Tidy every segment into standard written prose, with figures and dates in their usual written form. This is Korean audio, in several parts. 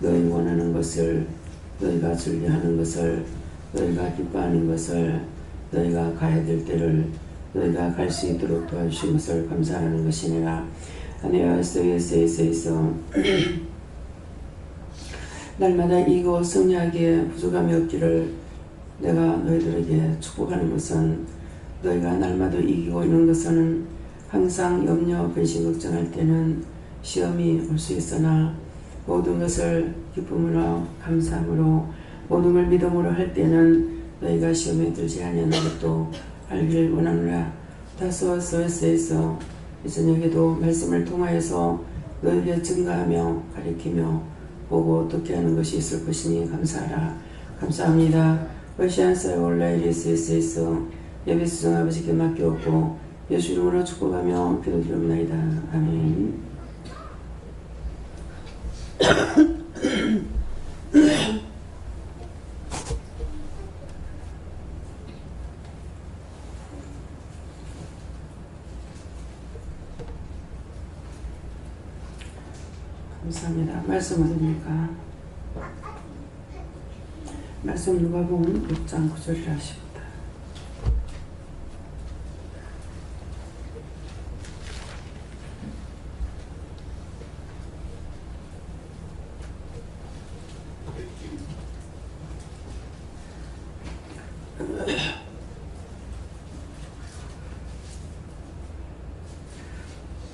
너희 원하는 것을, 너희가 즐겨하는 것을, 너희가 기뻐하는 것을, 너희가 가야 될 때를 너희가 갈 수 있도록 도와주신 것을 감사하는 것이니라. 하나님 예수에서 날마다 이고 성리하기에 부족함이 없기를 내가 너희들에게 축복하는 것은, 너희가 날마다 이기고 있는 것은 항상 염려, 근심, 걱정할 때는 시험이 올 수 있으나 모든 것을 기쁨으로 감사함으로 모든 걸 믿음으로 할 때는 너희가 시험에 들지 아니하는 것도 알기를 원하노라. 다소서에서 이 저녁에도 말씀을 통하여서 너희에게 증가하며 가리키며 보고 듣게 하는 것이 있을 것이니 감사하라. 감사합니다. 러시안사의 온라인에서 예배수 정 아버지께 맡겨오고 예수 이름으로 축복하며 기도드립니다. 아멘. 감사합니다. 말씀 어딥니까? 말씀 누가복음 6장 9절이라 하십니다.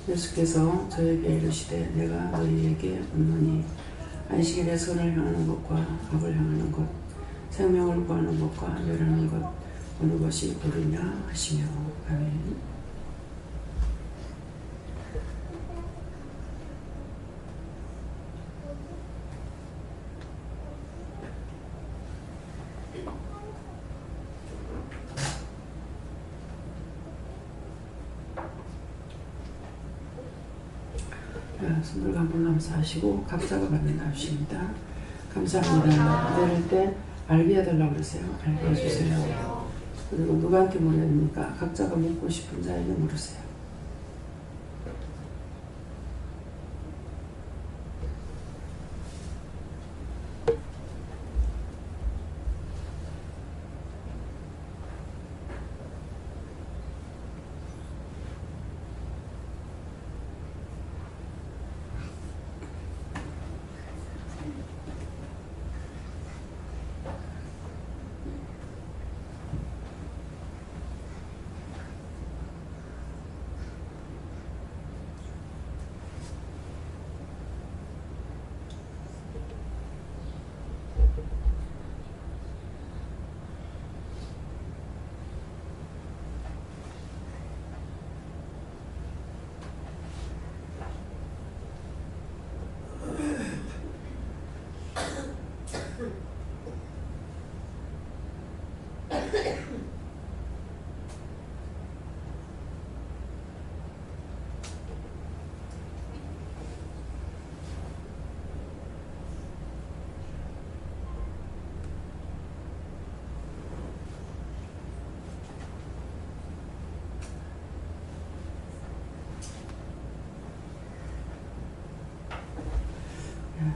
예수께서 저에게 이르시되 내가 너희에게 묻노니 안식일에 선을 향하는 것과 악을 향하는 것, 생명을 구하는 것과 멸하는 것 어느 것이 옳으냐 하시며. 아멘. 손들과 한번 감사하시고 각자가 받는 나주십니다. 감사합니다. 내릴 때 알게 해달라고 그러세요. 알게 해주세요. 그리고 누구한테 물어야 됩니까? 각자가 묻고 싶은 자에게 물으세요.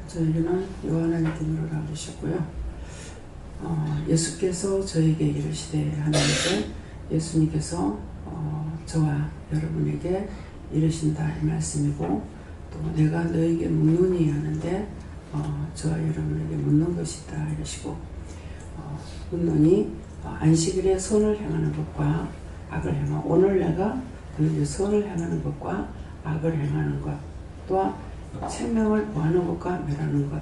저에게는 요한의 기도라 그러셨고요. 예수께서 저에게 이르시되 하나님께 예수님께서 저와 여러분에게 이르신다 이 말씀이고, 또 내가 너에게 묻노니 하는데 저와 여러분에게 묻는 것이다 이러시고, 묻노니 안식일에 선을 향하는 것과 악을 행하고, 오늘 내가 너에게 선을 향하는 것과 악을 행하는 것, 또한 생명을 구하는 것과 멸하는 것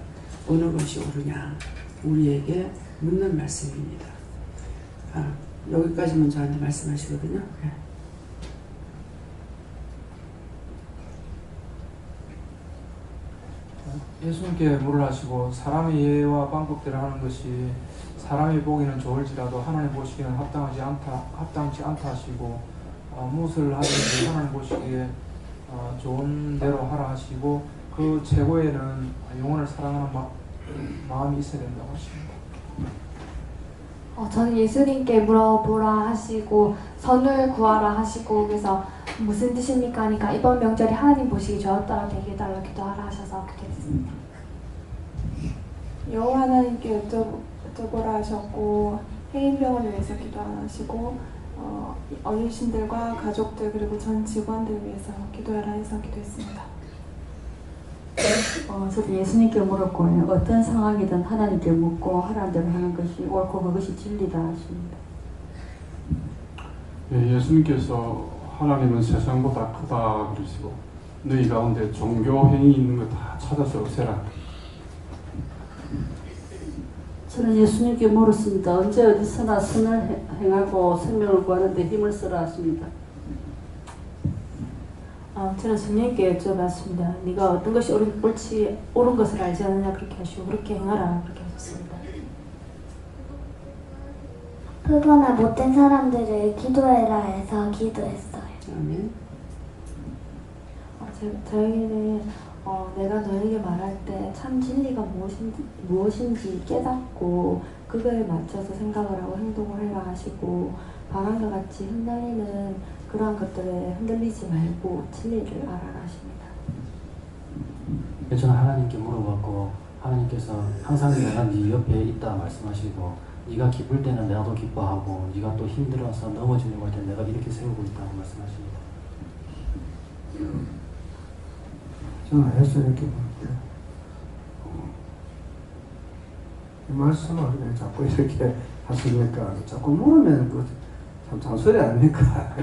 어느 것이 옳으냐 우리에게 묻는 말씀입니다. 여기까지만 저한테 말씀하시거든요. 네. 예수님께 물을 하시고 사람의 예와 방법대로 하는 것이 사람이 보기는 좋을지라도 하나님 보시기에는 합당치 않다 하시고, 무엇을 하든지 하나님 보시기에 좋은 대로 하라 하시고, 그 최고에는 영혼을 사랑하는 마음이 있어야 된다고 하십니다. 저는 예수님께 물어보라 하시고 선을 구하라 하시고, 그래서 무슨 뜻입니까 하니까 이번 명절이 하나님 보시기 좋았더라 되게 해달라 기도하라 하셔서 그렇게 됐습니다. 여호와 하나님께 여쭤보라 하셨고 해인병을 위해서 기도하시고 어르신들과 가족들 그리고 전 직원들 위해서 기도하라 해서 기도했습니다. 저도 예수님께 물었고 어떤 상황이든 하나님께 묻고 하라는 대로 하는 것이 옳고 그것이 진리다 하십니다. 예, 예수님께서 하나님은 세상보다 크다 그러시고 너희 가운데 종교 행위 있는 거 다 찾아서 없애라. 저는 예수님께 물었습니다. 언제 어디서나 선을 행하고 생명을 구하는데 힘을 쓰라 하십니다. 저는 성령님께 여쭤봤습니다. 네가 어떤 것이 옳은 것을 알지 않느냐 그렇게 하시고 그렇게 행하라 그렇게 하셨습니다. 흑거나 못된 사람들을 기도해라 해서 기도했어요. 아멘. 저에게는 내가 너에게 말할 때 참 진리가 무엇인지 깨닫고 그거에 맞춰서 생각을 하고 행동을 하라 하시고 바람과 같이 흩날리는 그러한 것들에 흔들리지 말고 진리를 알아라 하십니다. 저는 하나님께 물어봤고 하나님께서 항상 내가 네 옆에 있다 말씀하시고 네가 기쁠 때는 나도 기뻐하고 네가 또 힘들어서 넘어지려고 할 때 내가 이렇게 세우고 있다고 말씀하십니다. 저는 예수님께 물었고요. 이 말씀을 왜 자꾸 이렇게 하십니까? 자꾸 물으면 참 잔소리 아닙니까?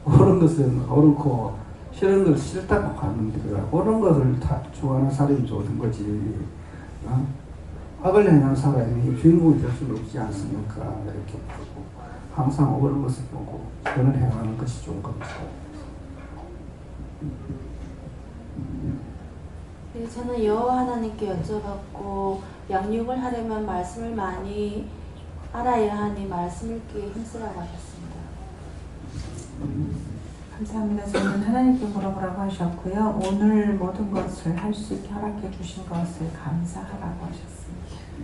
옳은 것은 옳고 싫은 걸 싫다고 하는 거야. 옳은 것을 다 좋아하는 사람이 좋은 거지. 악을 행하는 사람이 주인공이 될 수는 없지 않습니까? 이렇게 보고 항상 옳은 것을 보고 선을 행하는 것이 좋은 겁니다. 네, 저는 여호와 하나님께 여쭤봤고 양육을 하려면 말씀을 많이 알아야 하니 말씀 읽기에 힘쓰라고 하셨습니다. 감사합니다. 저는 하나님께 물어보라고 하셨고요. 오늘 모든 것을 할 수 있게 허락해 주신 것을 감사하라고 하셨습니다.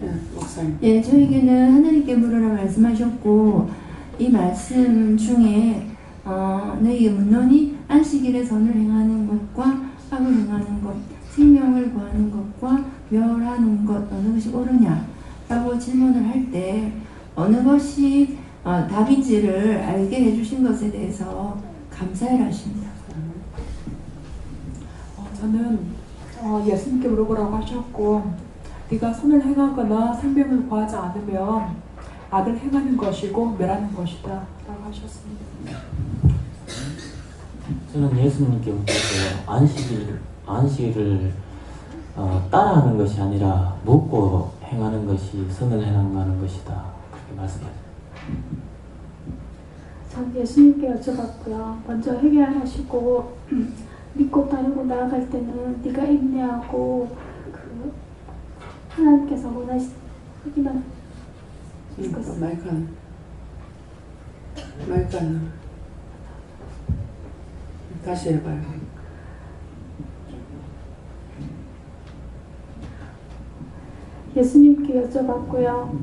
네, 목사님. 예, 저에게는 하나님께 물으라 말씀하셨고 이 말씀 중에 너희에게 묻노니 안식일에 선을 행하는 것과 악을 행하는 것, 생명을 구하는 것과 멸하는 것 어느 것이 옳으냐? 라고 질문을 할 때 어느 것이 답인지를 알게 해주신 것에 대해서 감사를 하십니다. 저는 예수님께 물어보라고 하셨고 네가 선을 행하거나 생명을 구하지 않으면 악을 행하는 것이고 멸하는 것이다 라고 하셨습니다. 저는 예수님께 묻고 안식일을 따라하는 것이 아니라 묻고 행하는 것이 선을 행하는 것이다 그렇게 말씀하셨습니다. 전 예수님께 여쭤봤고요. 먼저 해결하시고 믿고 따르고 나아갈 때는 네가 인내하고 하나님께서 원하시기만 마이크 안 다시 해봐요. 예수님께 여쭤봤고요.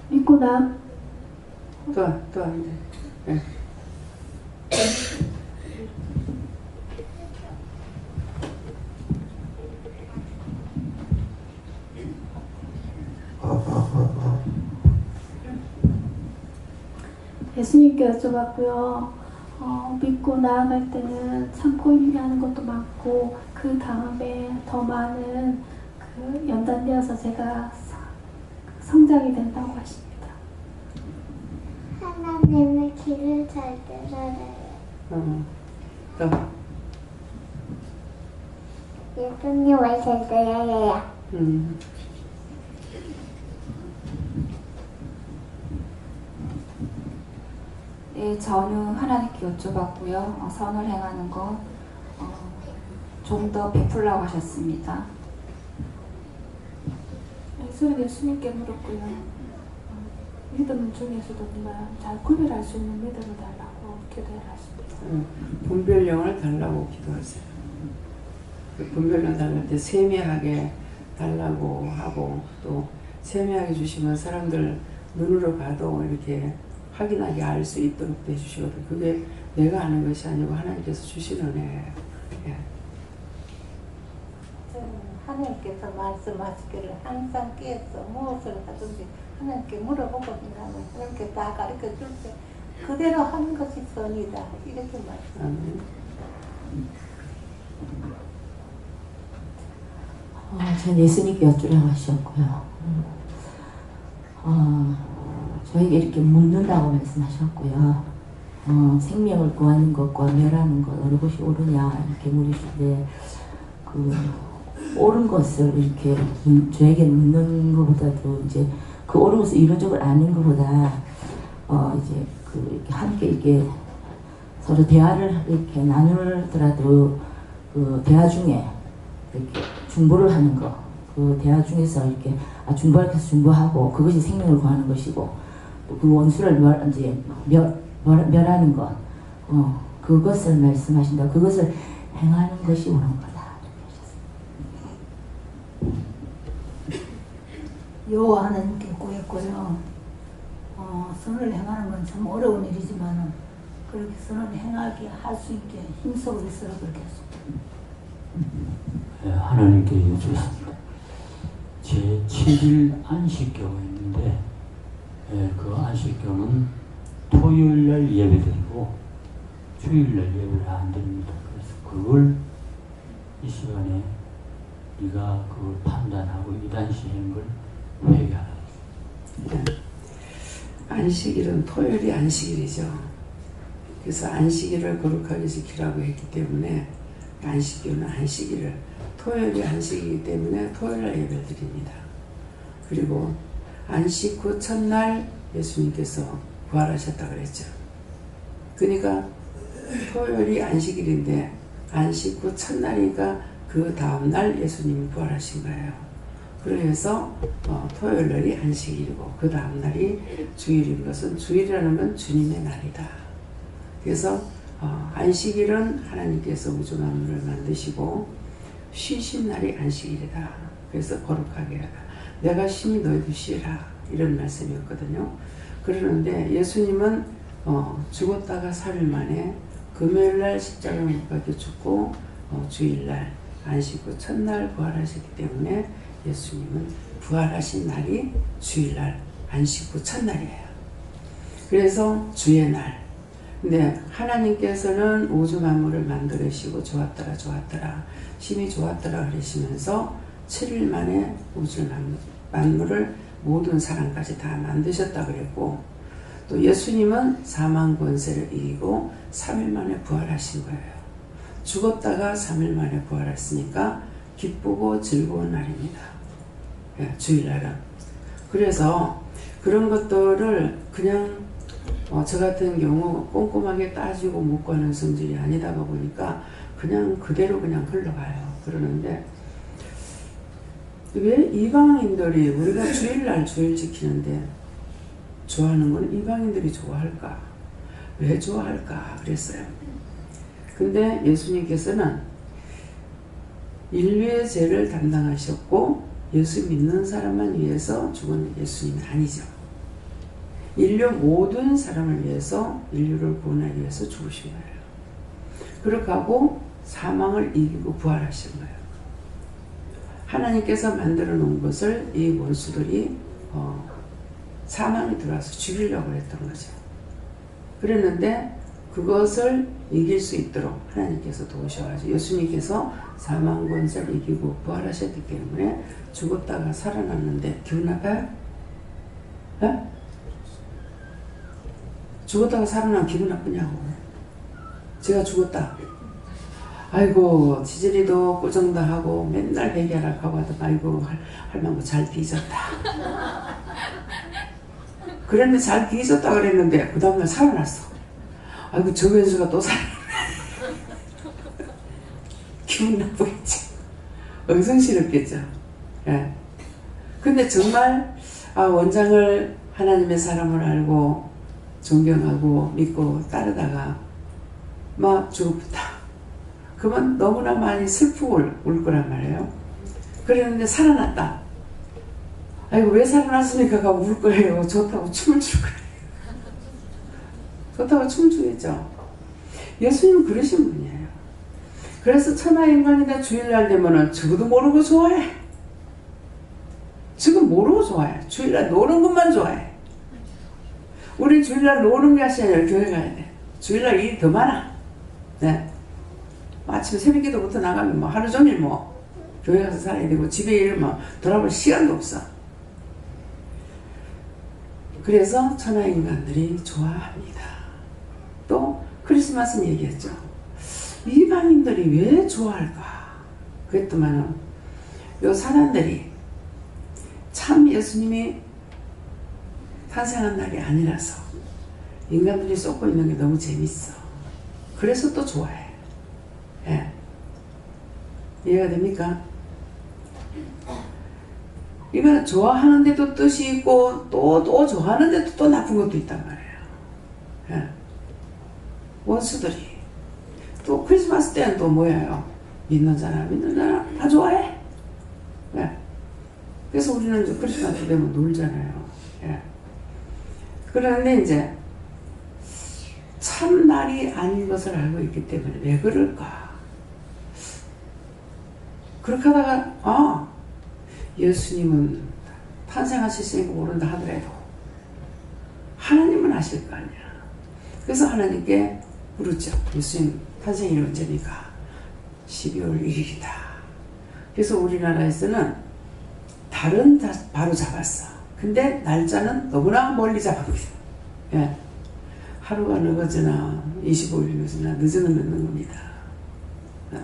믿고 또 안 돼. 네. 예수님께 여쭤봤고요. 믿고 나아갈 때는 참고 인내하는 것도 많고 그 다음에 더 많은 연단되어서 제가 성장이 된다고 하십니다. 하나님의 길을 잘 들어야 또 예수님을 잘 들어야 해요. 네, 저는 하나님께 여쭤봤고요. 선을 행하는 것 좀 더 베풀라고 하셨습니다. 저는 예수님께 물었고요. 믿음 중에서도 잘 구별할 수 있는 믿음을 달라고 기도해라. 분별력을 달라고 기도하세요. 그 분별력 달랄 때 세미하게 달라고 하고 또 세미하게 주시면 사람들 눈으로 봐도 이렇게 확인하게 알 수 있도록 해주시거든요. 그게 내가 아는 것이 아니고 하나님께서 주시는 애예요. 예. 하나님께서 말씀하시기를 항상 깨어서 무엇을 하든지 하나님께 물어보고 나면 하나님께 다 가르쳐 줄 때 그대로 하는 것이 선이다. 이렇게 말씀. 전 예수님께 여쭈라고 하셨고요. 저에게 이렇게 묻는다고 말씀하셨고요. 생명을 구하는 것과 멸하는 것 어느 것이 옳으냐 이렇게 물으시는데 그 옳은 것을 이렇게 저에게 묻는 것보다도 이제 그 옳은 것을 이론적으로 아는 것보다 이제 그 이렇게 함께 이렇게 서로 대화를 이렇게 나누더라도 그 대화 중에 이렇게 중보를 하는 거, 그 대화 중에서 이렇게 중보할 것을 중보하고 그것이 생명을 구하는 것이고 또 그 원수를 멸하는 것, 그것을 말씀하신다. 그것을 행하는 것이 옳은 거다. 여호와 하나님께 구했고요. 선을 행하는 건 참 어려운 일이지만 그렇게 선을 행하게 할 수 있게 힘써 있으라 그렇게 했습니다. 네, 하나님께 여쭈었습니다. 제 7일 안식교가 있는데 그 안식교는 토요일날 예배드리고 주일날 예배를 안 드립니다. 그래서 그걸 이 시간에 네가 그걸 판단하고 이단시한 걸 회개하라. 안식일은 토요일이 안식일이죠. 그래서 안식일을 거룩하게 지키라고 했기 때문에 안식일은 안식일을 토요일이 안식이기 때문에 토요일날 예배를 드립니다. 그리고 안식 후 첫날 예수님께서 부활하셨다 그랬죠. 그러니까 토요일이 안식일인데 안식 후 첫날이니까 그 다음날 예수님이 부활하신 거예요. 그래서 토요일날이 안식일이고 그 다음날이 주일인 것은 주일이라는 건 주님의 날이다. 그래서 안식일은 하나님께서 우주 만물을 만드시고 쉬신 날이 안식일이다. 그래서 거룩하게 하라. 내가 쉬니 너희도 쉬라. 이런 말씀이었거든요. 그러는데 예수님은 죽었다가 3일 만에 금요일날 십자가 못 박혀 죽고 주일날 안식 후 첫날 부활하셨기 때문에 예수님은 부활하신 날이 주일날 안식 후 첫날이에요. 그래서 주의 날. 근데 하나님께서는 우주 만물을 만들으시고 좋았더라 좋았더라 심히 좋았더라 그러시면서 7일 만에 우주 만물을 모든 사람까지 다 만드셨다 그랬고 또 예수님은 사망 권세를 이기고 3일 만에 부활하신 거예요. 죽었다가 3일 만에 부활했으니까 기쁘고 즐거운 날입니다. 주일날은. 그래서 그런 것들을 그냥 저 같은 경우 꼼꼼하게 따지고 묵고하는 성질이 아니다 보니까 그냥 그대로 그냥 흘러가요. 그러는데 왜 이방인들이 우리가 주일날 주일 지키는데 좋아하는 건 이방인들이 좋아할까? 왜 좋아할까? 그랬어요. 근데 예수님께서는 인류의 죄를 담당하셨고 예수 믿는 사람만 위해서 죽은 예수님이 아니죠. 인류 모든 사람을 위해서 인류를 구원하기 위해서 죽으신 거예요. 그렇게 하고 사망을 이기고 부활하신 거예요. 하나님께서 만들어 놓은 것을 이 원수들이 사망이 들어와서 죽이려고 했던 거죠. 그랬는데 그것을 이길 수 있도록 하나님께서 도우셔가지고 예수님께서 사망 권세를 이기고 부활하셨기 때문에 죽었다가 살아났는데 기분 나빠요? 네? 죽었다가 살아나면 기분 나쁘냐고. 제가 죽었다. 아이고 지질이도 꾸정도 하고 맨날 회개하라고 하고 하더니 아이고 할망구 잘 뒤졌다. 그랬는데 잘 뒤졌다 그랬는데 그 다음날 살아났어. 아이고 저 변수가 또 살아났네. 기분 나쁘겠지. 엉성스럽겠죠. 예. 근데 정말 원장을 하나님의 사람을 알고 존경하고 믿고 따르다가 막 죽었다. 그러면 너무나 많이 슬프고 울 거란 말이에요. 그랬는데 살아났다. 아이고 왜 살아났습니까? 가 울 거예요. 좋다고 춤을 출 거예요. 좋다고 춤을 추겠죠. 예수님은 그러신 분이에요. 그래서 천하인간이다 주일날 되면은 적어도 모르고 좋아해. 지금 모르고 좋아해. 주일날 노는 것만 좋아해. 우린 주일날 노는 게 아니라 교회 가야 돼. 주일날 일이 더 많아. 네. 아침에 새벽기도부터 나가면 뭐 하루 종일 뭐 교회 가서 살아야 되고 집에 이러면 돌아볼 시간도 없어. 그래서 천하인간들이 좋아합니다. 또 크리스마스는 얘기했죠. 이방인들이 왜 좋아할까? 그랬더만은 요 사람들이 참 예수님이 탄생한 날이 아니라서 인간들이 쏟고 있는 게 너무 재밌어. 그래서 또 좋아해. 예. 이해가 됩니까? 이거는 좋아하는데도 뜻이 있고 또 좋아하는데도 또 나쁜 것도 있단 말이에요. 예. 원수들이 또 크리스마스 때는 또 뭐예요? 믿는 사람 다 좋아해. 예. 그래서 우리는 이제 크리스마스 되면 놀잖아요. 예. 그런데 이제 참날이 아닌 것을 알고 있기 때문에 왜 그럴까? 그렇게 하다가 예수님은 탄생하셨으니까 모른다 하더라도 하나님은 아실 거 아니야. 그래서 하나님께 물었죠. 예수님 탄생일이 언제니까? 12월 1일이다. 그래서 우리나라에서는 달은 바로 잡았어. 근데 날짜는 너무나 멀리 잡았거든. 예. 하루가 늦어지나 25일 늦으나 늦으면 늦는 겁니다. 예.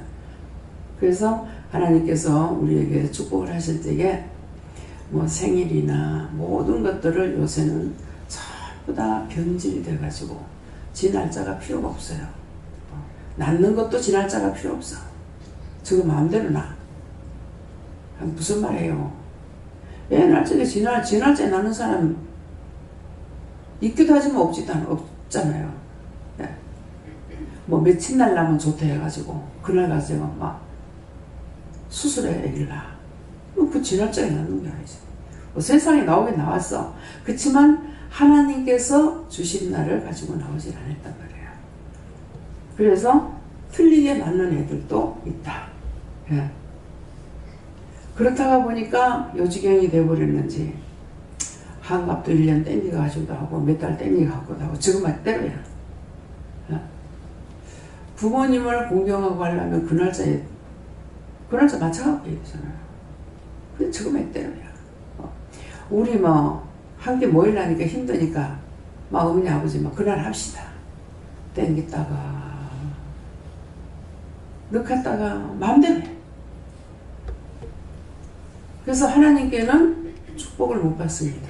그래서 하나님께서 우리에게 축복을 하실 때에 뭐 생일이나 모든 것들을 요새는 전부 다 변질이 돼가지고 지 날짜가 필요가 없어요. 낳는 것도 지 날짜가 필요 없어. 저거 마음대로 나. 무슨 말이에요? 애 날짜에 지 날짜에 낳는 사람 있기도 하지만 없잖아요. 네. 뭐 며칠 날 나면 좋다 해가지고 그날 가서 막 수술해 애기를 낳아. 그 지 날짜에 낳는 게 아니지. 뭐 세상에 나오긴 나왔어. 그렇지만 하나님께서 주신 날을 가지고 나오질 않았단 말이에요. 그래서 틀리게 낳는 애들도 있다. 예. 그렇다가 보니까 요지경이 돼버렸는지 한갑도 1년 땡겨가지고도 하고 몇 달 땡겨가지고도 하고 지금만 때려야. 예. 부모님을 공경하고 하려면 그 날짜 맞춰갖고 해야 되잖아요. 근데 지금만 때려야. 우리 뭐 함께 모이려니까 힘드니까 막 어머니 아버지 막 그날 합시다. 땡겼다가 넣었다가 마음대로 해. 그래서 하나님께는 축복을 못 받습니다.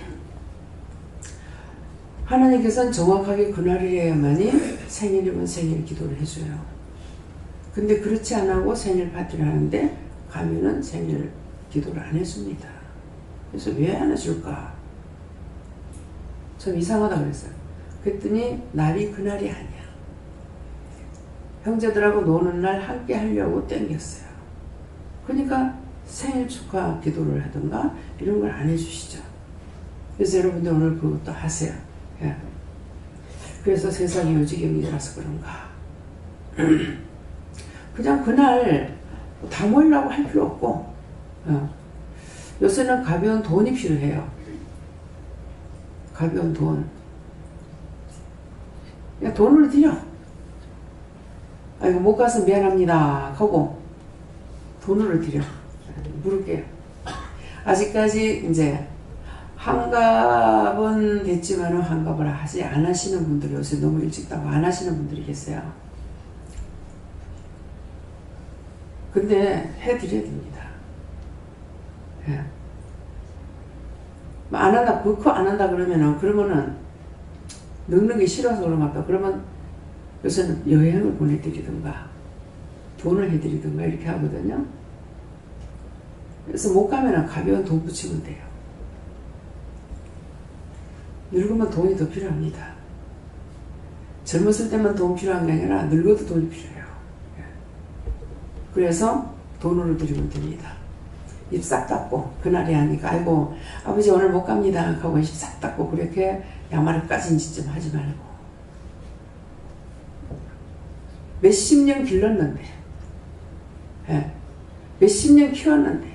하나님께서는 정확하게 그날이어야만이 생일이면 생일 기도를 해줘요. 근데 그렇지 않고 생일 파티를 하는데 가면은 생일 기도를 안 해줍니다. 그래서 왜 안 해줄까? 좀 이상하다 그랬어요. 그랬더니 날이 그날이 아니야. 형제들하고 노는 날 함께 하려고 땡겼어요. 그러니까 생일 축하 기도를 하든가 이런 걸 안 해주시죠. 그래서 여러분들 오늘 그것도 하세요. 예. 그래서 세상이 요지경이라서 그런가. 그냥 그날 다 모이려고 할 필요 없고 요새는 가벼운 돈이 필요해요. 가벼운 돈. 그냥 돈을 드려. 아이고 못 가서 미안합니다 하고 돈을 드려. 물을게요. 아직까지 이제 환갑은 됐지만은 환갑을 안 하시는 분들이 요새 너무 일찍 따고 안 하시는 분들이 계세요. 근데 해드려야 됩니다. 예. 안 한다, 그거 안 한다 그러면은 늙는 게 싫어서 그런 것 같다. 그러면 요새는 여행을 보내드리든가 돈을 해드리든가 이렇게 하거든요. 그래서 못 가면은 가벼운 돈 붙이면 돼요. 늙으면 돈이 더 필요합니다. 젊었을 때만 돈 필요한 게 아니라 늙어도 돈이 필요해요. 그래서 돈으로 드리면 됩니다. 입 싹 닫고 그날이 아니까 아이고 아버지 오늘 못 갑니다 하고 입 싹 닫고 그렇게 야말까지는 진짜 하지 말고 몇십 년 길렀는데 예. 몇십 년 키웠는데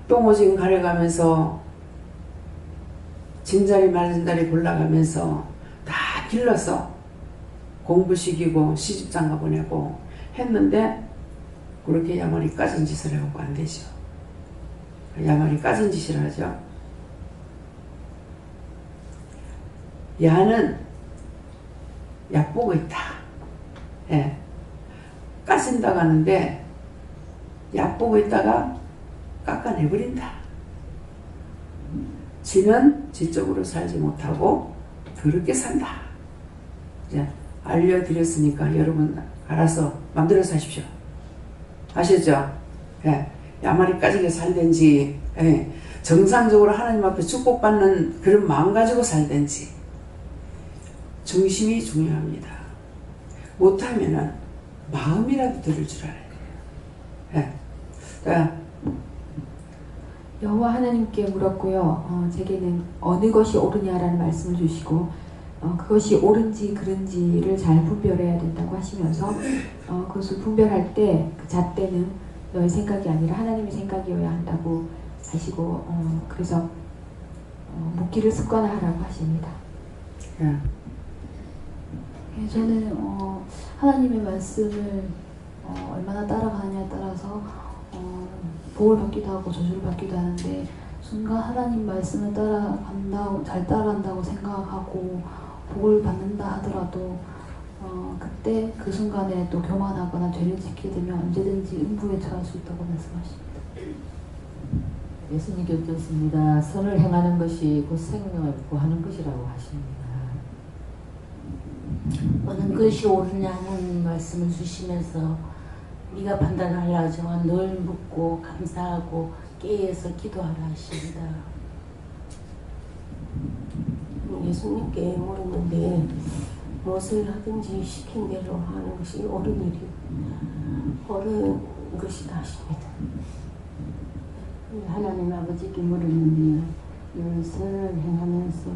똥오줌 가려가면서 진자리 말진자리 골라가면서 다 길러서 공부시키고 시집장가 보내고 했는데 그렇게 야말이 까진 짓을 해갖고 안 되죠. 야말이 까진 짓을 하죠. 야는 얕보고 있다. 예. 까진다고 하는데 얕보고 있다가 깎아내버린다. 지는 지적으로 살지 못하고 더럽게 산다. 이제 알려드렸으니까 여러분 알아서 마음대로 사십시오. 아시죠? 예. 야말이 까지게 살든지, 예. 정상적으로 하나님 앞에 축복받는 그런 마음 가지고 살든지 중심이 중요합니다. 못하면은 마음이라도 들을 줄 알아야 돼요. 예. 그러니까 여호와 하나님께 물었고요. 제게는 어느 것이 옳으냐라는 말씀을 주시고 그것이 옳은지 그른지를 잘 분별해야 된다고 하시면서 그것을 분별할 때 그 잣대는 너의 생각이 아니라 하나님의 생각이어야 한다고 하시고 그래서 묻기를 습관화하라고 하십니다. 저는 하나님의 말씀을 얼마나 따라가느냐에 따라서 복을 받기도 하고 저주를 받기도 하는데 순간 하나님 말씀을 잘 따라간다고 생각하고 복을 받는다 하더라도 그때 그 순간에 또 교만하거나 죄를 지키게 되면 언제든지 음부에 처할 수 있다고 말씀하십니다. 예수님께서 그렇습니다. 선을 행하는 것이 곧 생명을 구하는 것이라고 하십니다. 어느 것이 옳으냐는 말씀을 주시면서 네가 판단하라 하지만 늘 묻고 감사하고 깨어서 기도하라 하십니다. 예수님께 물었는데 무엇을 하든지 시킨 대로 하는 것이 옳은 것이다 하십니다. 하나님 아버지께 물었는데요. 선을 행하면서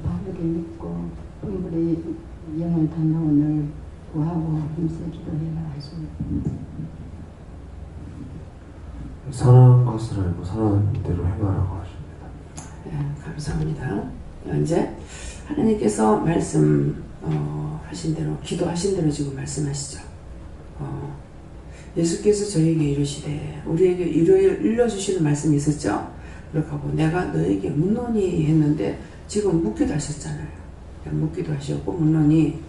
바르게 믿고 분불의 영을 담당하고 늘 구하고 힘써 기도해라 하십니다. 선한 것을 알고 선한 대로 행하라고 하십니다. 네, 감사합니다. 이제 하나님께서 말씀 하신 대로 기도하신 대로 지금 말씀하시죠. 예수께서 저에게 이르시되 우리에게 일러주시는 말씀이 있었죠. 그렇게 하고 내가 너에게 묻노니 했는데 지금 묻기도 하셨잖아요. 묻기도 하셨고 묻노니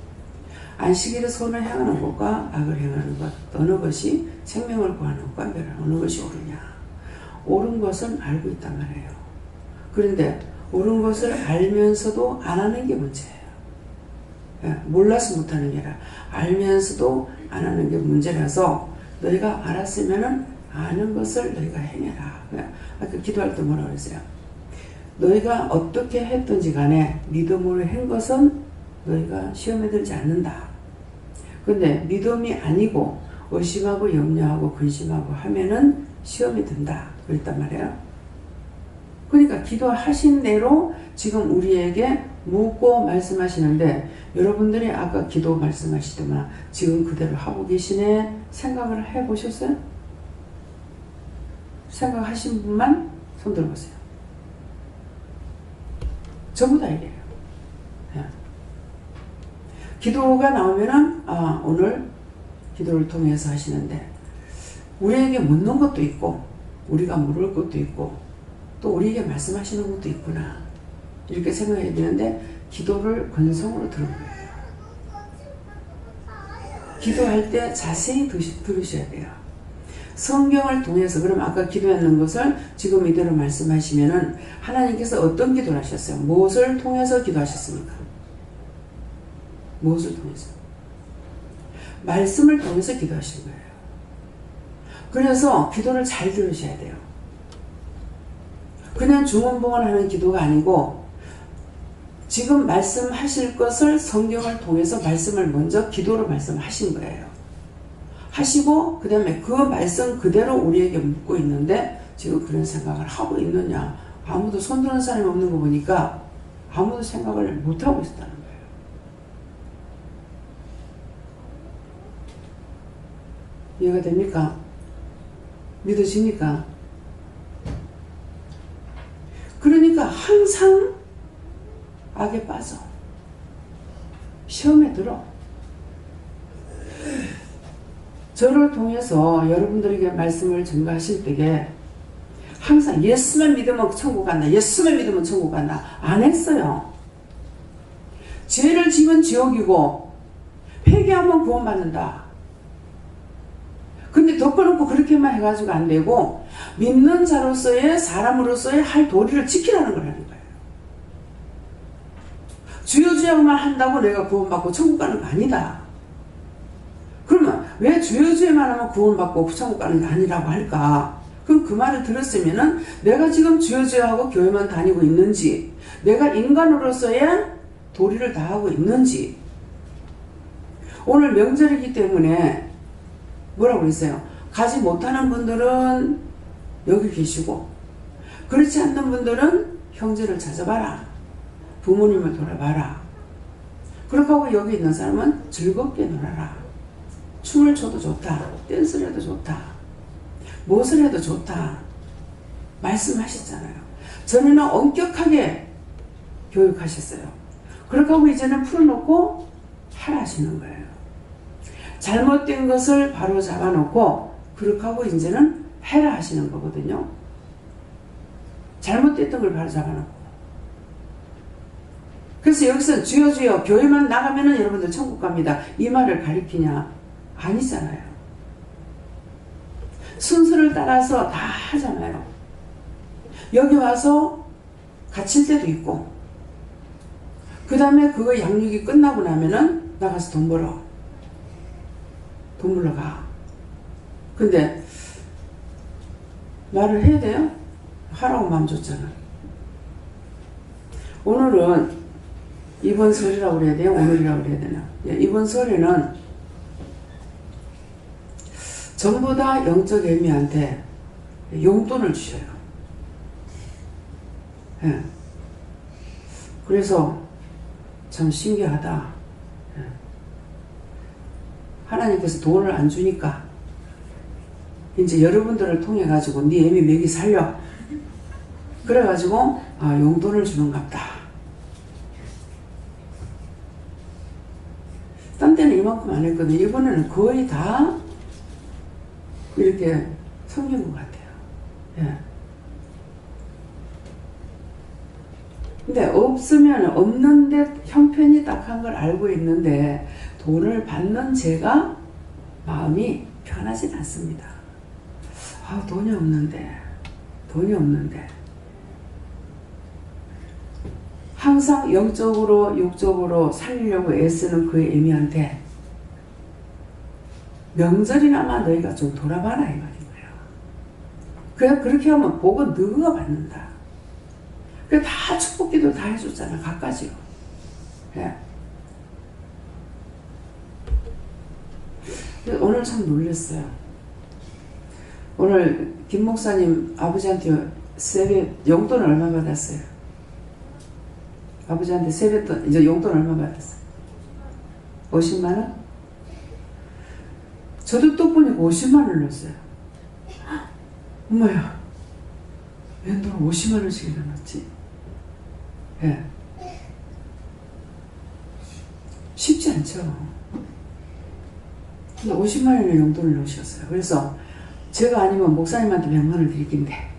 안식일에 선을 행하는 것과 악을 행하는 것 어느 것이 생명을 구하는 것과 멸하는 어느 것이 옳으냐. 옳은 것은 알고 있단 말이에요. 그런데 옳은 것을 알면서도 안 하는 게 문제예요. 몰라서 못하는 게 아니라 알면서도 안 하는 게 문제라서 너희가 알았으면은 아는 것을 너희가 행해라. 아까 기도할 때 뭐라고 그랬어요? 너희가 어떻게 했든지 간에 믿음으로 한 것은 너희가 시험에 들지 않는다. 근데 믿음이 아니고 의심하고 염려하고 근심하고 하면은 시험에 든다. 그랬단 말이에요. 그러니까 기도하신 대로 지금 우리에게 묻고 말씀하시는데 여러분들이 아까 기도 말씀하시더만 지금 그대로 하고 계시네 생각을 해보셨어요? 생각하신 분만 손 들어보세요. 전부 다 이래요. 네. 기도가 나오면은 오늘 기도를 통해서 하시는데 우리에게 묻는 것도 있고 우리가 물을 것도 있고 또 우리에게 말씀하시는 것도 있구나 이렇게 생각해야 되는데 기도를 근성으로 들은 거예요. 기도할 때 자세히 들으셔야 돼요. 성경을 통해서 그럼 아까 기도했는 것을 지금 이대로 말씀하시면은 하나님께서 어떤 기도를 하셨어요? 무엇을 통해서 기도하셨습니까? 무엇을 통해서? 말씀을 통해서 기도하신 거예요. 그래서 기도를 잘 들으셔야 돼요. 그냥 중언부언하는 기도가 아니고 지금 말씀하실 것을 성경을 통해서 말씀을 먼저 기도로 말씀하신 거예요. 하시고 그 다음에 그 말씀 그대로 우리에게 묻고 있는데 지금 그런 생각을 하고 있느냐. 아무도 손드는 사람이 없는 거 보니까 아무도 생각을 못하고 있었다는 거예요. 이해가 됩니까? 믿어지니까? 그러니까 항상 악에 빠져. 시험에 들어. 저를 통해서 여러분들에게 말씀을 전가하실 때에 항상 예수만 믿으면 천국 간다. 예수만 믿으면 천국 간다. 안 했어요. 죄를 지면 지옥이고 회개하면 구원받는다. 근데 덮어놓고 그렇게만 해가지고 안 되고 믿는 자로서의 사람으로서의 할 도리를 지키라는 거라는 거예요. 주여 주여만 한다고 내가 구원받고 천국 가는 거 아니다. 그러면 왜 주여 주여만 하면 구원받고 천국 가는 게 아니라고 할까? 그럼 그 말을 들었으면은 내가 지금 주여 주여 하고 교회만 다니고 있는지, 내가 인간으로서의 도리를 다하고 있는지. 오늘 명절이기 때문에 뭐라고 그랬어요? 가지 못하는 분들은 여기 계시고, 그렇지 않는 분들은 형제를 찾아봐라. 부모님을 돌아봐라. 그렇게 하고 여기 있는 사람은 즐겁게 놀아라. 춤을 춰도 좋다. 댄스를 해도 좋다. 무엇을 해도 좋다. 말씀하셨잖아요. 전에는 엄격하게 교육하셨어요. 그렇게 하고 이제는 풀어놓고 하라 하시는 거예요. 잘못된 것을 바로 잡아놓고 그렇게 하고 이제는 해라 하시는 거거든요. 잘못됐던 걸 바로 잡아놓고. 그래서 여기서 주여 주여 교회만 나가면은 여러분들 천국 갑니다. 이 말을 가리키냐? 아니잖아요. 순서를 따라서 다 하잖아요. 여기 와서 갇힐 때도 있고, 그 다음에 그거 양육이 끝나고 나면은 나가서 돈 벌어. 돈 벌러 가. 근데 말을 해야 돼요? 하라고 마음 줬잖아. 오늘은 이번 설이라고 그래야 돼요? 오늘이라고 그래야 되나? 이번 설에는 전부 다 영적 애미한테 용돈을 주셔요. 예. 그래서 참 신기하다. 예. 하나님께서 돈을 안 주니까 이제 여러분들을 통해 가지고 네 애미 먹이 살려. 그래 가지고 용돈을 주는갑다. 딴 때는 이만큼 안 했거든요. 이번에는 거의 다 이렇게 섬긴 것 같아요. 예. 근데 없으면 없는데 형편이 딱한 걸 알고 있는데 돈을 받는 제가 마음이 편하진 않습니다. 돈이 없는데 항상 영적으로 육적으로 살리려고 애쓰는 그 애미한테 명절이나마 너희가 좀 돌아봐라 이 말인 거예요. 그냥 그렇게 하면 복은 너가 받는다. 그래 다 축복기도 다 해줬잖아. 갖가지요. 예. 오늘 참 놀랐어요. 오늘 김 목사님 아버지한테 세배 용돈 얼마 받았어요? 아버지한테 세뱃돈 이제 용돈 얼마 받았어요? 50만 원? 저도 또 보니까 50만 원을 넣었어요. 엄마야, 왜 너 50만 원씩이나 넣었지? 예. 쉽지 않죠. 근데 50만 원의 용돈을 넣으셨어요. 그래서 제가 아니면 목사님한테 100만 원을 드릴 긴데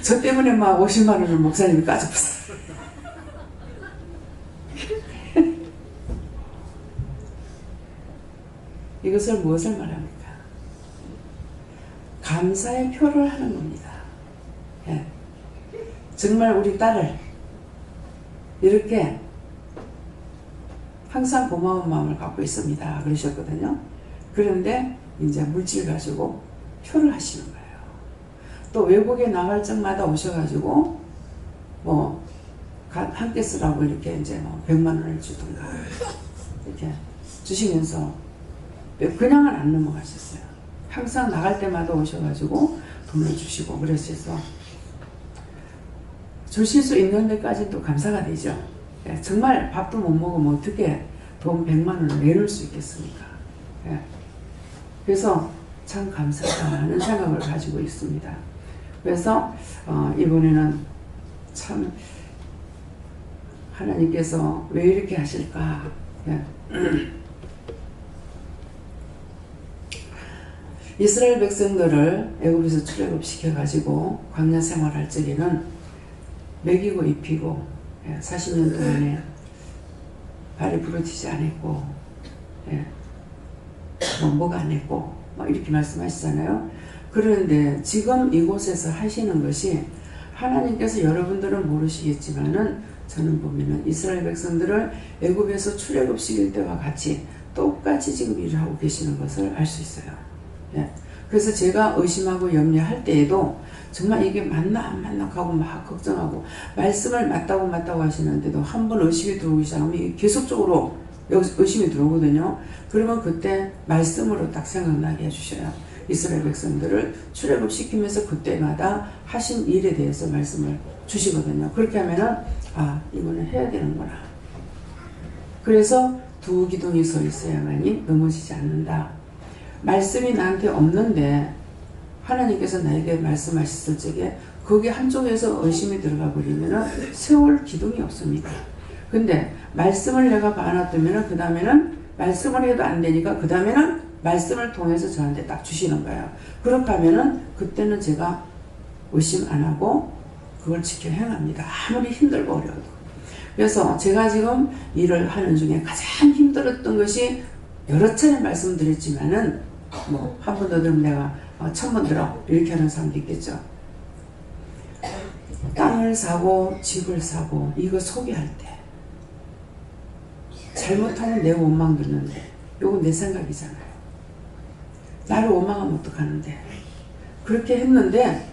저 때문에 막 50만 원을 목사님이 까져봤어요. 이것을 무엇을 말합니까? 감사의 표를 하는 겁니다. 예. 정말 우리 딸을 이렇게 항상 고마운 마음을 갖고 있습니다. 그러셨거든요. 그런데 이제 물질 가지고 표를 하시는 거예요. 또 외국에 나갈 적마다 오셔가지고 뭐 함께 쓰라고 이렇게 이제 뭐 100만 원을 주든가 이렇게 주시면서 그냥은 안 넘어가셨어요. 항상 나갈 때마다 오셔가지고 돈을 주시고 그러셔서 주실 수 있는 데까지 또 감사가 되죠. 정말 밥도 못 먹으면 어떻게 돈 100만 원을 내놓을 수 있겠습니까? 예. 그래서 참 감사하다는 생각을 가지고 있습니다. 그래서 이번에는 참 하나님께서 왜 이렇게 하실까? 예. 이스라엘 백성들을 애굽에서 출애굽시켜 가지고 광야 생활할 적에는 먹이고 입히고 40년 동안에 발이 부러지지 않았고 뭐가 안 했고 이렇게 말씀하시잖아요. 그런데 지금 이곳에서 하시는 것이 하나님께서 여러분들은 모르시겠지만은 저는 보면은 이스라엘 백성들을 애굽에서 출애굽시킬 때와 같이 똑같이 지금 일을 하고 계시는 것을 알 수 있어요. 그래서 제가 의심하고 염려할 때에도 정말 이게 맞나 안 맞나 하고 막 걱정하고 말씀을 맞다고 하시는데도 한 번 의심이 들어오기 시작하면 계속적으로 의심이 들어오거든요. 그러면 그때 말씀으로 딱 생각나게 해주셔요. 이스라엘 백성들을 출애굽시키면서 그때마다 하신 일에 대해서 말씀을 주시거든요. 그렇게 하면은 이거는 해야 되는구나. 그래서 두 기둥이 서 있어야만이 넘어지지 않는다. 말씀이 나한테 없는데 하나님께서 나에게 말씀하셨을 적에 거기 한쪽에서 의심이 들어가 버리면 세월 기둥이 없습니다. 근데 말씀을 내가 봐놨다면 그 다음에는 말씀을 해도 안 되니까 그 다음에는 말씀을 통해서 저한테 딱 주시는 거예요. 그렇게 하면은 그때는 제가 의심 안 하고 그걸 지켜 행합니다. 아무리 힘들고 어려워도. 그래서 제가 지금 일을 하는 중에 가장 힘들었던 것이 여러 차례 말씀드렸지만은 한 번 더 들으면 내가 1000번 들어 이렇게 하는 사람도 있겠죠. 땅을 사고 집을 사고 이거 소개할 때 잘못하면 내 원망 듣는데 요거 내 생각이잖아요. 나를 원망하면 어떡하는데 그렇게 했는데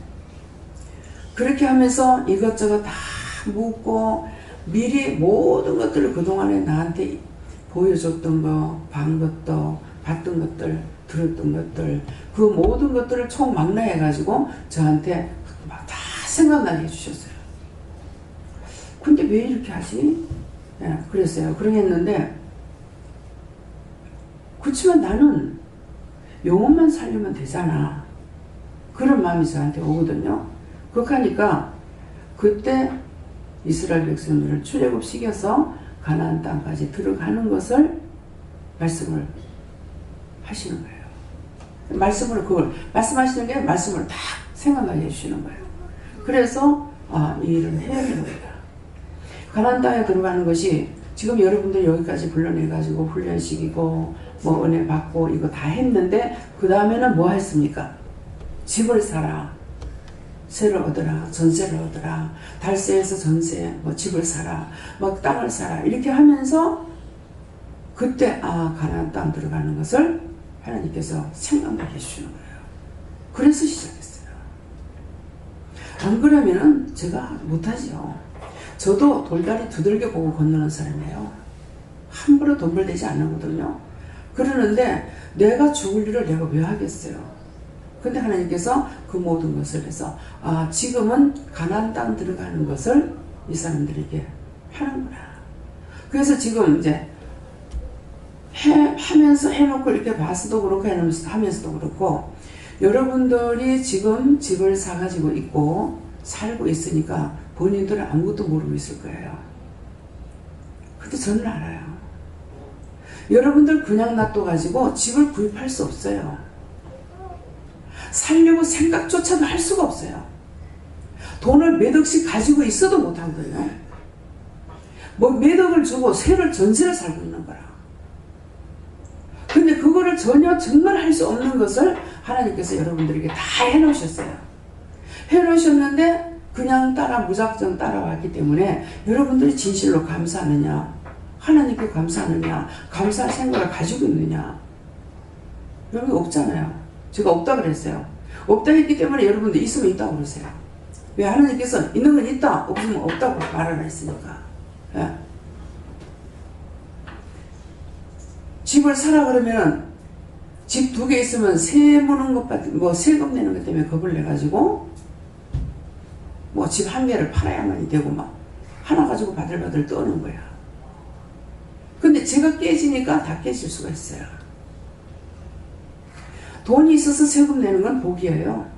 그렇게 하면서 이것저것 다 묻고 미리 모든 것들을 그동안에 나한테 보여줬던 거, 본 것도, 봤던 것들, 들었던 것들 그 모든 것들을 총망라해가지고 저한테 막 다 생각나게 해주셨어요. 근데 왜 이렇게 하지? 그랬어요. 그러겠는데 그렇지만 나는 영혼만 살리면 되잖아. 그런 마음이 저한테 오거든요. 그렇게 하니까 그때 이스라엘 백성들을 출애굽시켜서 가나안 땅까지 들어가는 것을 말씀을 하시는 거예요. 말씀으로 그걸 말씀하시는 게 말씀을 딱 생각나게 해주시는 거예요. 그래서 이 일을 해야 되는 거예요. 가나안 땅에 들어가는 것이 지금 여러분들 여기까지 불러내가지고 훈련시키고 뭐 은혜 받고 이거 다 했는데 그 다음에는 뭐 했습니까? 집을 사라, 세를 얻어라, 전세를 얻어라, 달세에서 전세, 뭐 집을 사라, 뭐 땅을 사라 이렇게 하면서 그때 가나안 땅 들어가는 것을 하나님께서 생각나게 해주시는 거예요. 그래서 시작했어요. 안 그러면은 제가 못하지요. 저도 돌다리 두들겨 보고 건너는 사람이에요. 함부로 돈 벌대지 않거든요. 그러는데 내가 죽을 일을 내가 왜 하겠어요. 근데 하나님께서 그 모든 것을 해서 지금은 가나안 땅 들어가는 것을 이 사람들에게 하는구나. 그래서 지금 이제 하면서 해놓고 이렇게 봐서도 그렇고 하면서도 그렇고 여러분들이 지금 집을 사가지고 있고 살고 있으니까 본인들은 아무것도 모르고 있을 거예요. 근데 저는 알아요. 여러분들 그냥 놔둬가지고 집을 구입할 수 없어요. 살려고 생각조차도 할 수가 없어요. 돈을 몇 억씩 가지고 있어도 못하거든요. 뭐 몇 억을 주고 전세를 살고 있는 거라. 근데 그거를 전혀 정말 할 수 없는 것을 하나님께서 여러분들에게 다 해놓으셨어요. 해놓으셨는데 그냥 무작정 따라왔기 때문에 여러분들이 진실로 감사하느냐, 하나님께 감사하느냐, 감사할 생각을 가지고 있느냐, 여러분 없잖아요. 제가 없다 그랬어요. 없다 했기 때문에 여러분들 있으면 있다고 그러세요. 왜? 하나님께서 있는 건 있다, 없으면 없다고 말하라 했으니까. 집을 사라 그러면 집 2개 있으면 세 무는 것밖에 세금 내는 것 때문에 겁을 내가지고 집 1개를 팔아야만이 되고 막 하나 가지고 바들바들 떠는 거야. 근데 제가 깨지니까 다 깨질 수가 있어요. 돈이 있어서 세금 내는 건 복이에요.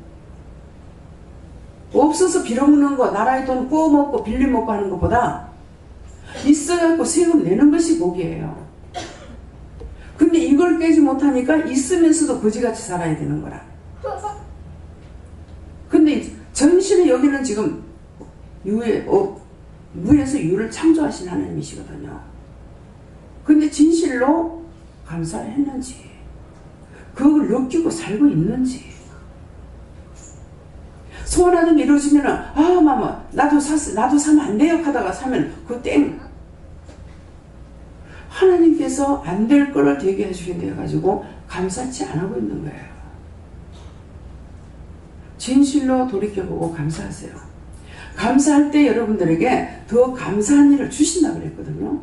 없어서 빌어먹는 거, 나라의 돈 구워먹고 빌려먹고 하는 것보다 있어갖고 세금 내는 것이 복이에요. 근데 이걸 깨지 못하니까 있으면서도 거지같이 살아야 되는 거라. 근데 전신에 여기는 지금 무에서 유를 창조하신 하나님이시거든요. 근데 진실로 감사를 했는지, 그걸 느끼고 살고 있는지, 소원하는 게 이루어지면은, 아, 마마, 나도 사면 안 돼요 하다가 사면, 그거 땡. 하나님께서 안 될 거를 되게 해주신다 해가지고, 감사치 안 하고 있는 거예요. 진실로 돌이켜보고 감사하세요. 감사할 때 여러분들에게 더 감사한 일을 주신다고 그랬거든요.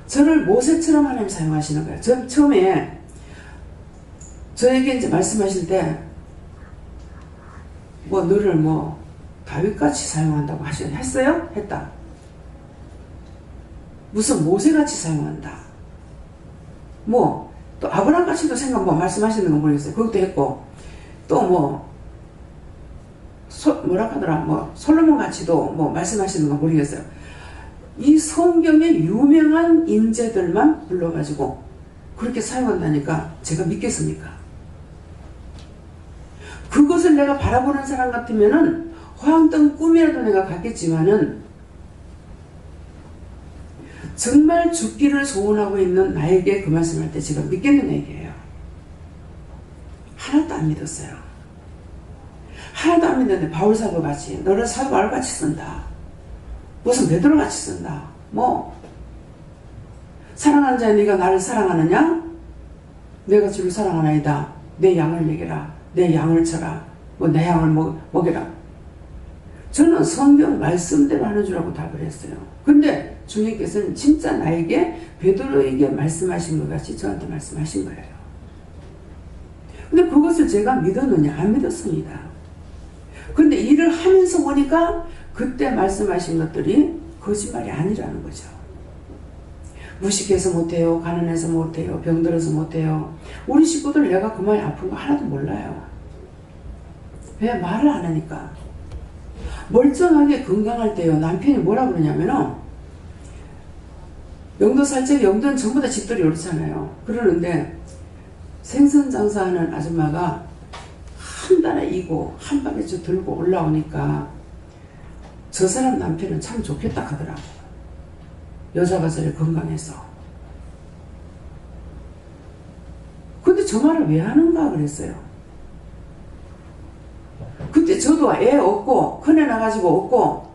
저를 모세처럼 하나님 사용하시는 거예요. 저 처음에 저에게 이제 말씀하실 때 너를 다윗같이 사용한다고 했어요? 했다. 무슨 모세같이 사용한다. 또 아브라함같이도 말씀하시는 건 모르겠어요. 그것도 했고, 또 솔로몬같이도 말씀하시는 건 모르겠어요. 이 성경에 유명한 인재들만 불러가지고 그렇게 사용한다니까 제가 믿겠습니까? 그것을 내가 바라보는 사람 같으면은 화양땅 꿈이라도 내가 갖겠지만은 정말 죽기를 소원하고 있는 나에게 그 말씀할 때 제가 믿겠는 얘기예요. 하나도 안 믿었어요. 하나도 안 믿는데 바울 사도같이 너를 사도 바울같이 쓴다. 무슨 베드로같이 쓴다. 사랑하는 자여 네가 나를 사랑하느냐? 내가 주를 사랑하나이다. 내 양을 먹여라. 내 양을 쳐라. 내 양을 먹여라. 저는 성경 말씀대로 하는 줄 알고 답을 했어요. 근데 주님께서는 진짜 나에게 베드로에게 말씀하신 것 같이 저한테 말씀하신 거예요. 근데 그것을 제가 믿었느냐? 안 믿었습니다. 근데 일을 하면서 보니까 그때 말씀하신 것들이 거짓말이 아니라는 거죠. 무식해서 못해요. 가난해서 못해요. 병들어서 못해요. 우리 식구들 내가 그 말이 아픈 거 하나도 몰라요. 왜 말을 안 하니까. 멀쩡하게 건강할 때요. 남편이 뭐라 그러냐면은 영도 살짝 영도는 전부 다 집들이 그렇잖아요. 그러는데 생선 장사하는 아줌마가 한 달에 이고 한 방에 들고 올라오니까 저 사람 남편은 참 좋겠다 하더라고. 여자가 저래 건강해서. 근데 저 말을 왜 하는가 그랬어요. 그때 저도 애 없고 큰애 나가지고 없고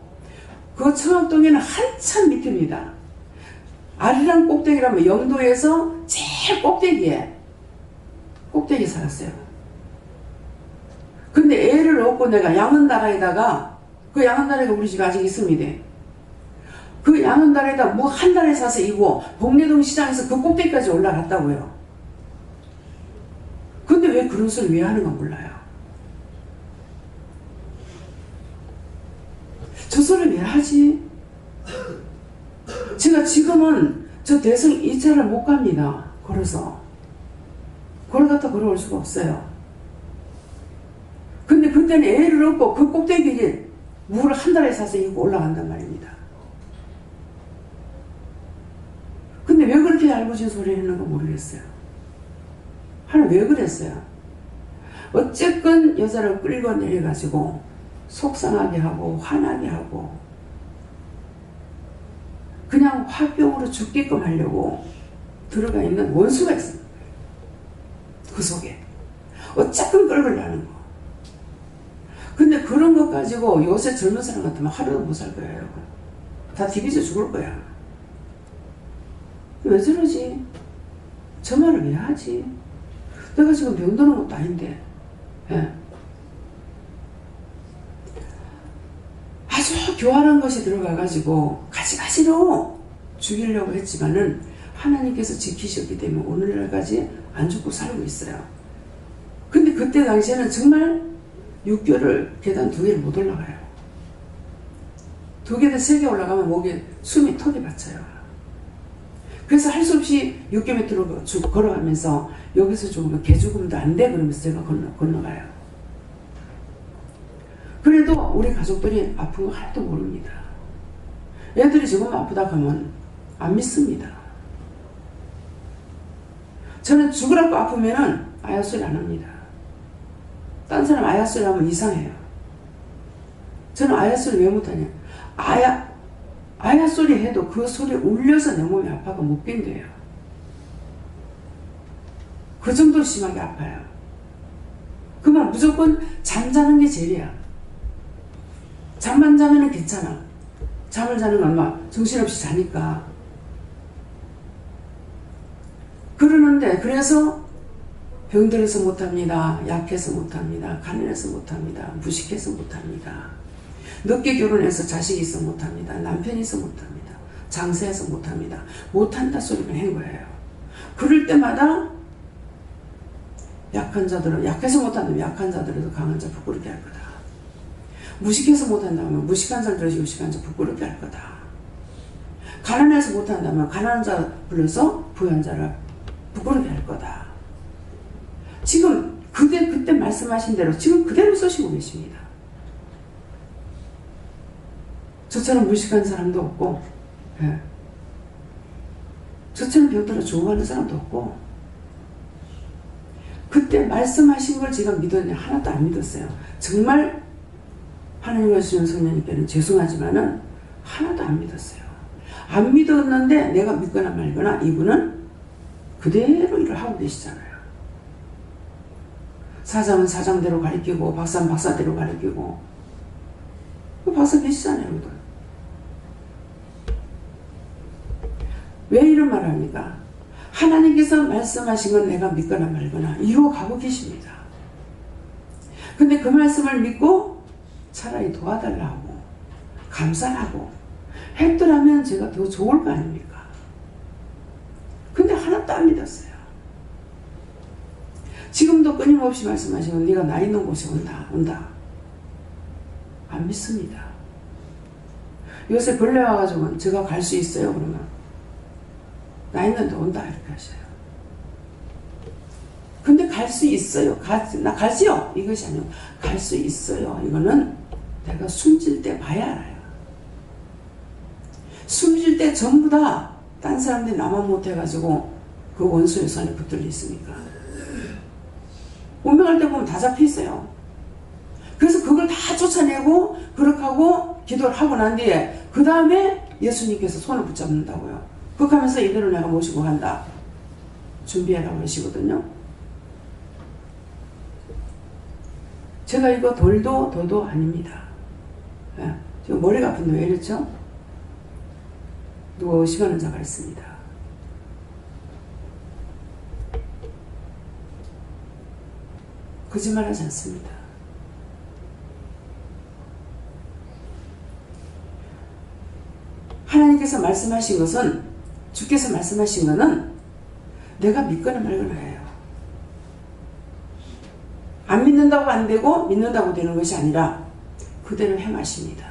그 청학동에는 한참 밑입니다. 아리랑 꼭대기라면 영도에서 제일 꼭대기에 살았어요. 근데 애를 얻고 내가 양은다라에다가 그 양은다라가 우리 집에 아직 있습니다. 그 양은다라에다 한 달에 사서 이고 복례동 시장에서 그 꼭대기까지 올라갔다고요. 근데 왜 그런 소리 왜 하는 건 몰라요. 저 소리 왜 하지? 제가 지금은 저 대성 2차를 못 갑니다. 걸어서. 걸어갔다 걸어올 수가 없어요. 근데 그때는 애를 얻고 그 꼭대기에 물을 한 달에 사서 이고 올라간단 말입니다. 근데 왜 그렇게 얄궂은 소리 했는가 모르겠어요. 하나님 왜 그랬어요? 어쨌건 여자를 끌고 내려가지고 속상하게 하고 화나게 하고 그냥 화병으로 죽게끔 하려고 들어가 있는 원수가 있습니다. 그 속에 어쨌든 끌으려는 거. 근데 그런 것 가지고 요새 젊은 사람 같으면 하루도 못 살 거예요. 다 디비져 죽을 거야. 왜 저러지? 저 말을 왜 하지? 내가 지금 병드는 것도 아닌데. 예. 아주 교활한 것이 들어가가지고 가지가지로 죽이려고 했지만은 하나님께서 지키셨기 때문에 오늘날까지 안 죽고 살고 있어요. 근데 그때 당시에는 정말 6개월 계단 2개를 못 올라가요. 2개, 3개 올라가면 목에 숨이 턱이 받쳐요. 그래서 할 수 없이 6km로 쭉 걸어가면서 여기서 죽으면 개 죽음도 안 돼 그러면서 제가 건너가요. 그래도 우리 가족들이 아픈 거 하나도 모릅니다. 애들이 조금 아프다 하면 안 믿습니다. 저는 죽으라고 아프면은 아야 소리 안 합니다. 딴 사람 아야 소리 하면 이상해요. 저는 아야 소리 왜 못하냐. 아야 소리 해도 그 소리에 울려서 내 몸이 아파가 못 견뎌요. 그 정도로 심하게 아파요. 그러면 무조건 잠자는 게 제일이야. 잠만 자면은 괜찮아. 잠을 자는 건 막 정신없이 자니까. 그러는데 그래서 병들어서 못합니다. 약해서 못합니다. 가난해서 못합니다. 무식해서 못합니다. 늦게 결혼해서 자식이 있어 못합니다. 남편이 있어 못합니다. 장사해서 못합니다. 못한다 소리만 한 거예요. 그럴 때마다 약한 자들은 약해서 못한다면 약한 자들에도 강한 자 부끄럽게 할 거다. 무식해서 못한다면 무식한 자들에서 유식한 자 부끄럽게 할 거다. 가난해서 못한다면 가난한 자 불러서 부유한 자를 부끄럽게 할 거다. 지금 그때 말씀하신 대로 지금 그대로 쓰시고 계십니다. 저처럼 무식한 사람도 없고, 예. 저처럼 병들어 죽어가는 사람도 없고, 그때 말씀하신 걸 제가 믿었냐? 하나도 안 믿었어요. 정말 하나님 오시는 성령님께는 죄송하지만은 하나도 안 믿었어요. 안 믿었는데 내가 믿거나 말거나 이분은 그대로 일을 하고 계시잖아요. 사장은 사장대로 가르치고 박사는 박사대로 가르치고 박사 계시잖아요. 여러분. 왜 이런 말을 합니까? 하나님께서 말씀하신 건 내가 믿거나 말거나 이러고 가고 계십니다. 근데 그 말씀을 믿고 차라리 도와달라고 감사하고 했더라면 제가 더 좋을 거 아닙니까? 근데 하나도 안 믿었어요. 지금도 끊임없이 말씀하시면 네가 나 있는 곳에 온다. 안 믿습니다. 요새 벌레 와가지고 제가 갈 수 있어요? 그러면 나 있는데 온다 이렇게 하셔요. 근데 갈 수 있어요. 나 갈지요? 이것이 아니고 갈 수 있어요. 이거는 내가 숨질 때 봐야 알아요. 숨질 때 전부 다 딴 사람들이 나만 못해가지고 그 원수의 손에 붙들려 있으니까 운명할 때 보면 다 잡혀 있어요. 그래서 그걸 다 쫓아내고 그렇게 하고 기도를 하고 난 뒤에 그 다음에 예수님께서 손을 붙잡는다고요. 그렇게 하면서 이대로 내가 모시고 간다. 준비해라고 하시거든요. 제가 이거 돌도 아닙니다. 예. 지금 머리가 아픈데 왜 이랬죠? 누가 의심하는 자가 있습니다. 거짓말하지 않습니다. 하나님께서 말씀하신 것은 주께서 말씀하신 것은 내가 믿거나 말거나 해요. 안 믿는다고 안 되고 믿는다고 되는 것이 아니라 그대로 행하십니다.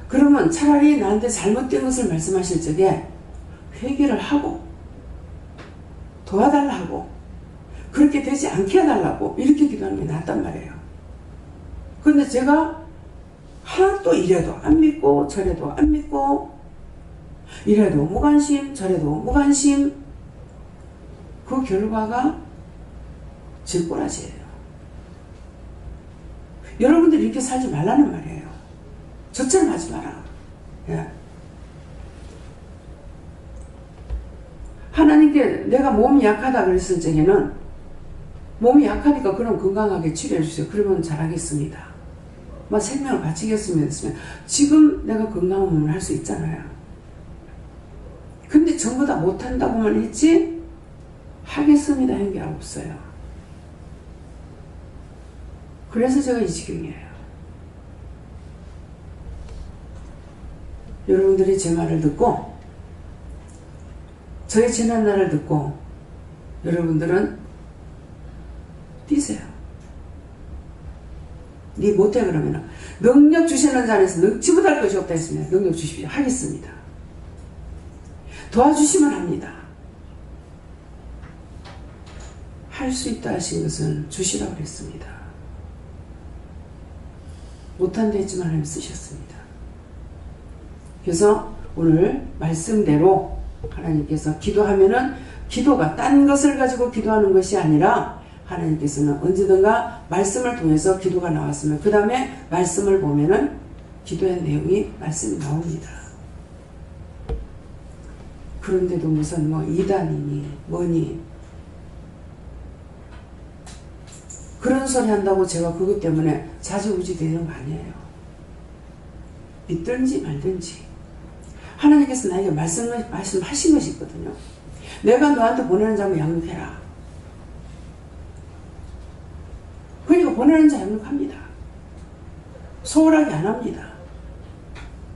그러면 차라리 나한테 잘못된 것을 말씀하실 적에 회개를 하고 도와달라고 그렇게 되지 않게 해달라고 이렇게 기도하는 게 낫단 말이에요. 그런데 제가 하나도 이래도 안 믿고 저래도 안 믿고 이래도 무관심 저래도 무관심 그 결과가 질꼬라지예요. 여러분들이 이렇게 살지 말라는 말이에요. 저처럼 하지 마라. 예. 하나님께 내가 몸이 약하다 그랬을 적에는 몸이 약하니까 그럼 건강하게 치료해 주세요. 그러면 잘하겠습니다. 막 생명을 바치겠으면 지금 내가 건강한 몸을 할 수 있잖아요. 근데 전부 다 못한다고만 했지 하겠습니다 한 게 없어요. 그래서 제가 이 지경이에요. 여러분들이 제 말을 듣고 저의 재난날을 듣고 여러분들은 뛰세요. 네 못해 그러면 능력 주시는 자에서 넉지 못할 것이 없다 했습니다. 능력 주십시오. 하겠습니다. 도와주시면 합니다. 할 수 있다 하신 것은 주시라고 그랬습니다. 못한다 했지만 하나님 쓰셨습니다. 그래서 오늘 말씀대로 하나님께서 기도하면은 기도가 딴 것을 가지고 기도하는 것이 아니라 하나님께서는 언제든가 말씀을 통해서 기도가 나왔으면 그 다음에 말씀을 보면은 기도의 내용이 말씀이 나옵니다. 그런데도 무슨 뭐 이단이니 뭐니 그런 소리 한다고 제가 그것 때문에 좌지우지 되는 거 아니에요. 믿든지 말든지 하나님께서 나에게 말씀하신 것이 있거든요. 내가 너한테 보내는 자면 양육해라. 그러니까 보내는 자 양육합니다. 소홀하게 안 합니다.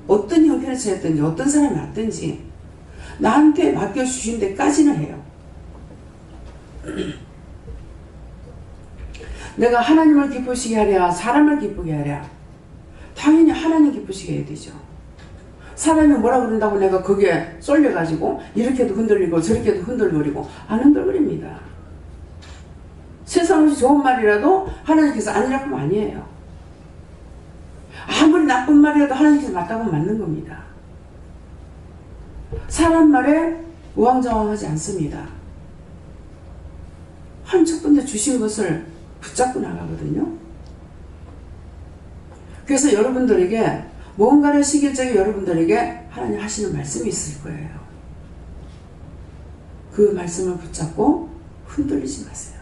어떤 형편에서 했든지 어떤 사람이 왔든지 나한테 맡겨주신 데까지는 해요. 내가 하나님을 기쁘시게 하랴 사람을 기쁘게 하랴 당연히 하나님 기쁘시게 해야 되죠. 사람이 뭐라 그런다고 내가 거기에 쏠려가지고 이렇게도 흔들리고 저렇게도 흔들거리고 안 흔들거립니다. 세상에서 좋은 말이라도 하나님께서 아니라고 하면 아니에요. 아무리 나쁜 말이라도 하나님께서 맞다고 하면 맞는 겁니다. 사람 말에 우왕좌왕하지 않습니다. 한 첫 번째 주신 것을 붙잡고 나가거든요. 그래서 여러분들에게 뭔가를 시길적에 여러분들에게 하나님 하시는 말씀이 있을 거예요. 그 말씀을 붙잡고 흔들리지 마세요.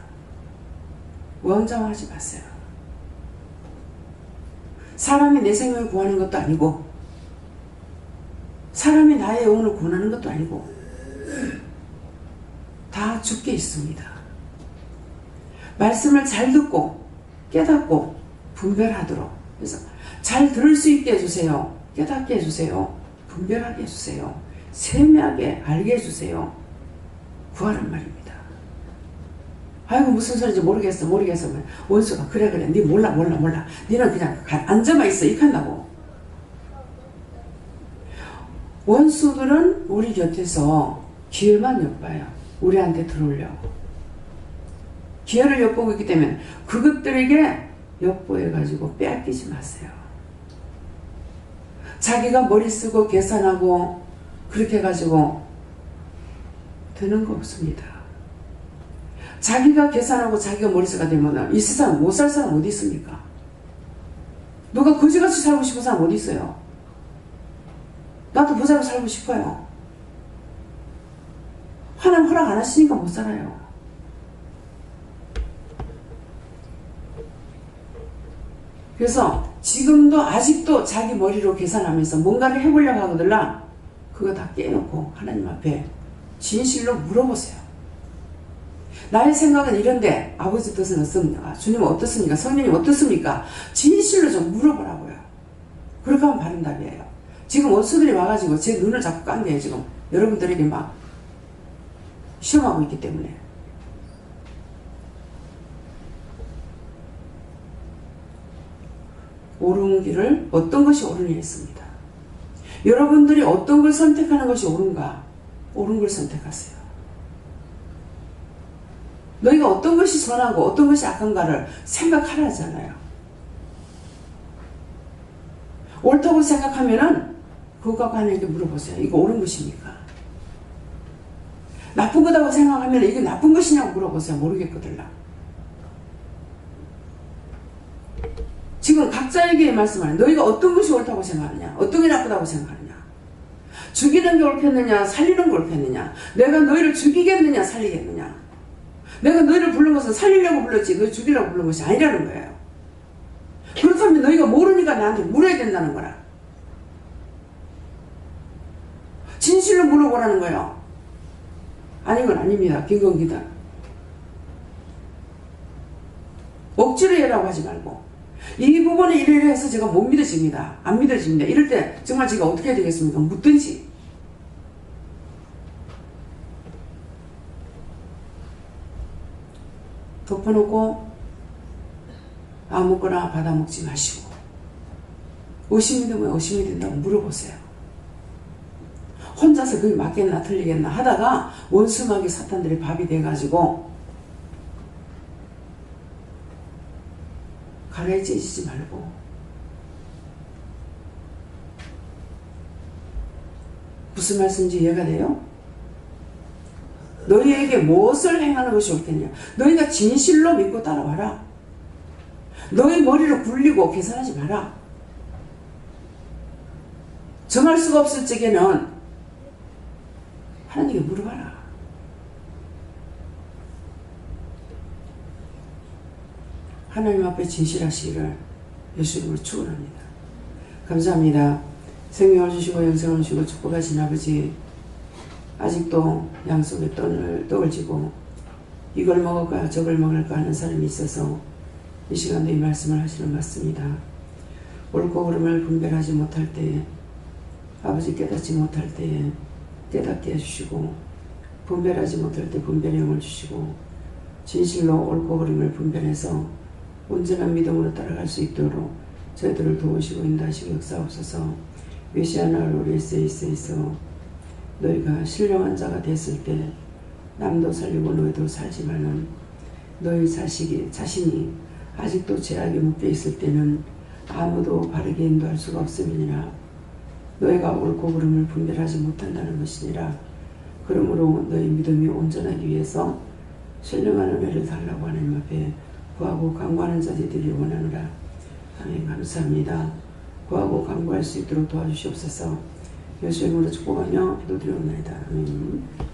우왕좌왕하지 마세요. 사람이 내 생명을 구하는 것도 아니고 사람이 나의 영혼을 구원하는 것도 아니고 다 주께 있습니다. 말씀을 잘 듣고 깨닫고 분별하도록 그래서 잘 들을 수 있게 해주세요. 깨닫게 해주세요. 분별하게 해주세요. 세밀하게 알게 해주세요. 구하란 말입니다. 아이고 무슨 소리인지 모르겠어 원수가 그래 니 몰라 니는 그냥 앉아만 있어 이렇게 한다고. 원수들은 우리 곁에서 기회만 엿봐요. 우리한테 들어오려고. 기회를 엿보고 있기 때문에 그것들에게 엿보여가지고 빼앗기지 마세요. 자기가 머리 쓰고 계산하고 그렇게 해가지고 되는 거 없습니다. 자기가 계산하고 자기가 머리쓰가 되면 이 세상 못 살 사람 어디 있습니까? 누가 거지같이 살고 싶은 사람 어디 있어요? 나도 부자로 살고 싶어요. 하나님 허락 안 하시니까 못 살아요. 그래서 지금도 아직도 자기 머리로 계산하면서 뭔가를 해보려고 하거들라 그거 다 깨놓고 하나님 앞에 진실로 물어보세요. 나의 생각은 이런데 아버지 뜻은 어떻습니까? 주님은 어떻습니까? 성령님 어떻습니까? 진실로 좀 물어보라고요. 그렇게 하면 바른 답이에요. 지금 원수들이 와가지고 제 눈을 자꾸 깐 게 지금 여러분들에게 막 시험하고 있기 때문에. 옳은 길을 어떤 것이 옳으니 했습니다. 여러분들이 어떤 걸 선택하는 것이 옳은가? 옳은 걸 선택하세요. 너희가 어떤 것이 선하고 어떤 것이 악한가를 생각하라잖아요. 옳다고 생각하면은 그거 갖고 하나님께 물어보세요. 이거 옳은 것입니까? 나쁜 거다고 생각하면 이게 나쁜 것이냐고 물어보세요. 모르겠거들라. 지금 각자에게 말씀하는 너희가 어떤 것이 옳다고 생각하느냐 어떤 게 나쁘다고 생각하느냐 죽이는 게 옳겠느냐 살리는 게 옳겠느냐 내가 너희를 죽이겠느냐 살리겠느냐 내가 너희를 부른 것은 살리려고 불렀지 너희 죽이려고 부른 것이 아니라는 거예요. 그렇다면 너희가 모르니까 나한테 물어야 된다는 거라. 진실로 물어보라는 거예요. 아닌 건 아닙니다. 김건기다. 억지로 해라고 하지 말고 이 부분에 이래라 해서 제가 못 믿어집니다. 안 믿어집니다. 이럴 때 정말 제가 어떻게 해야 되겠습니까? 묻든지. 덮어놓고 아무거나 받아먹지 마시고 의심이 되면 의심이 된다고 물어보세요. 혼자서 그게 맞겠나 틀리겠나 하다가 원수마귀 사탄들이 밥이 돼가지고 가라에 찢지 말고 무슨 말씀인지 이해가 돼요? 너희에게 무엇을 행하는 것이 옳겠냐? 너희가 진실로 믿고 따라와라. 너희 머리를 굴리고 계산하지 마라. 정할 수가 없을 적에는 하나님께 물어봐라. 하나님 앞에 진실하시기를 예수 이름으로 축원합니다. 감사합니다. 생명을 주시고 영생을 주시고 축복하신 아버지, 아직도 양속에 떡을 쥐고 이걸 먹을까 저걸 먹을까 하는 사람이 있어서 이 시간도 이 말씀을 하시는 것 같습니다. 옳고 그름을 분별하지 못할 때에, 아버지 깨닫지 못할 때에 깨닫게 해주시고, 분별하지 못할 때 분별의 영을 주시고, 진실로 옳고 그름을 분별해서 온전한 믿음으로 따라갈 수 있도록 저희들을 도우시고 인도하시고 역사옵소서. 메시아 나올 우리 에세이스에서 너희가 신령한 자가 됐을 때 남도 살리고 너희도 살지만은 너희 자신이 아직도 죄악에 묶여 있을 때는 아무도 바르게 인도할 수가 없음이니라. 너희가 옳고 그름을 분별하지 못한다는 것이니라. 그러므로 너희 믿음이 온전하기 위해서 신령한 은혜를 달라고 하나님 앞에 구하고 간구하는 자들이 되기를 원하노라. 아멘. 감사합니다. 구하고 간구할 수 있도록 도와주시옵소서. 예수의 이름으로 축복하며 기도드리옵나이다. 아멘.